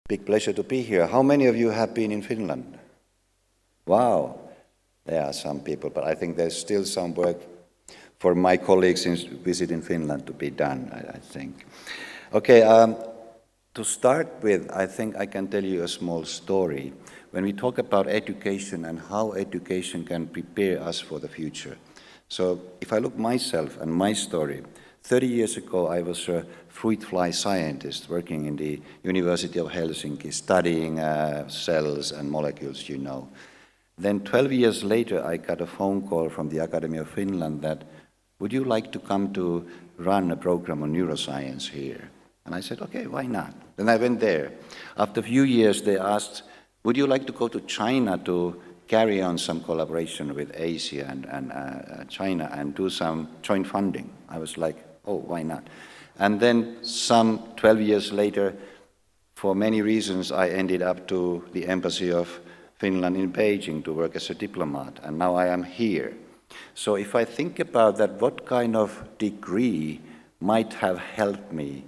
Big pleasure to be here. How many of you have been in Finland? Wow, there are some people, but I think there's still some work for my colleagues in visiting Finland to be done, I think. Okay, to start with, I think I can tell you a small story. When we talk about education and how education can prepare us for the future. So if I look myself and my story, 30 years ago I was a fruit fly scientist working in the University of Helsinki, studying cells and molecules, you know. Then 12 years later I got a phone call from the Academy of Finland that, would you like to come to run a program on neuroscience here? And I said, okay, why not? Then I went there. After a few years they asked, would you like to go to China to carry on some collaboration with Asia and China and do some joint funding? I was like, oh, why not? And then some 12 years later, for many reasons, I ended up to the Embassy of Finland in Beijing to work as a diplomat, and now I am here. So if I think about that, what kind of degree might have helped me,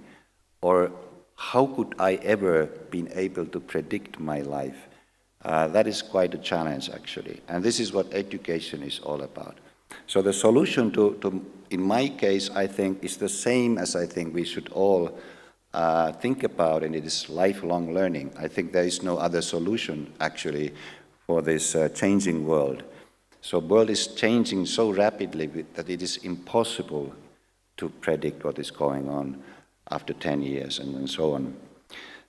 or how could I ever been able to predict my life? That is quite a challenge, actually. And this is what education is all about. So the solution in my case, I think, is the same as I think we should all think about, and it is lifelong learning. I think there is no other solution, actually, for this changing world. So the world is changing so rapidly that it is impossible to predict what is going on after 10 years and so on.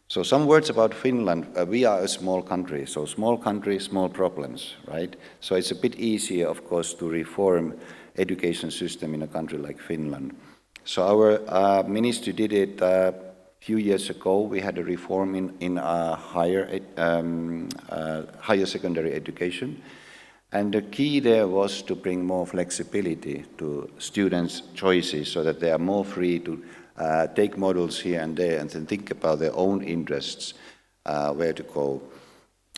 So some words about Finland. We are a small country, so small country, small problems, right? So it's a bit easier, of course, to reform education system in a country like Finland. So our ministry did it a few years ago. We had a reform in higher secondary education. And the key there was to bring more flexibility to students' choices so that they are more free to take models here and there and then think about their own interests, where to go.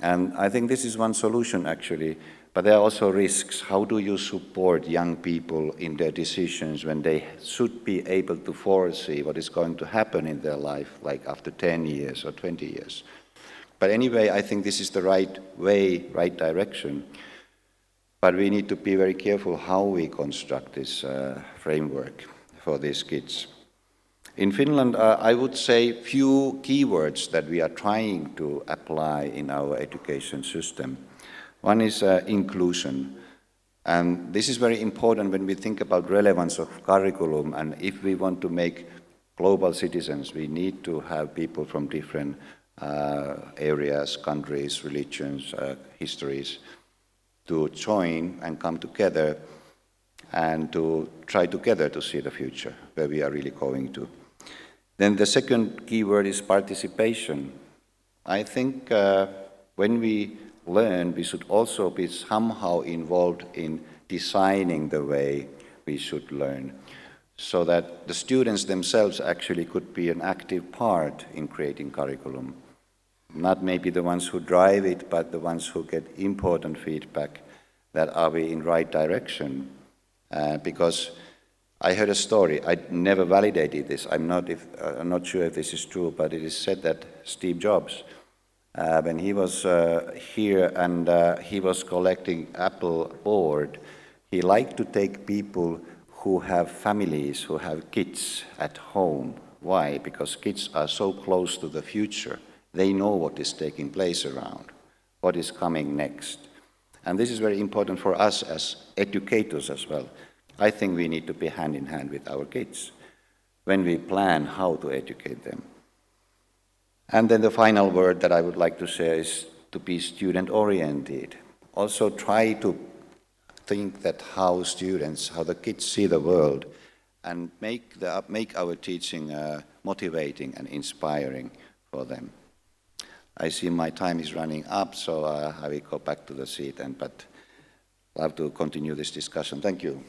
And I think this is one solution, actually, but there are also risks. How do you support young people in their decisions when they should be able to foresee what is going to happen in their life, like after 10 years or 20 years? But anyway, I think this is the right way, right direction. But we need to be very careful how we construct this framework for these kids. In Finland, I would say few keywords that we are trying to apply in our education system. One is inclusion. And this is very important when we think about relevance of curriculum, and if we want to make global citizens, we need to have people from different areas, countries, religions, histories, to join and come together and to try together to see the future, where we are really going to. Then the second keyword is participation. I think when we learn, we should also be somehow involved in designing the way we should learn, so that the students themselves actually could be an active part in creating curriculum. Not maybe the ones who drive it, but the ones who get important feedback that are we in right direction. Because I heard a story, I never validated this, I'm not sure if this is true, but it is said that Steve Jobs, when he was here and he was collecting Apple board, he liked to take people who have families, who have kids at home. Why? Because kids are so close to the future. They know what is taking place around, what is coming next. And this is very important for us as educators as well. I think we need to be hand in hand with our kids when we plan how to educate them. And then the final word that I would like to say is to be student-oriented. Also try to think that how the kids see the world, and make our teaching motivating and inspiring for them. I see my time is running up, so I will go back to the seat, but I'll have to continue this discussion. Thank you.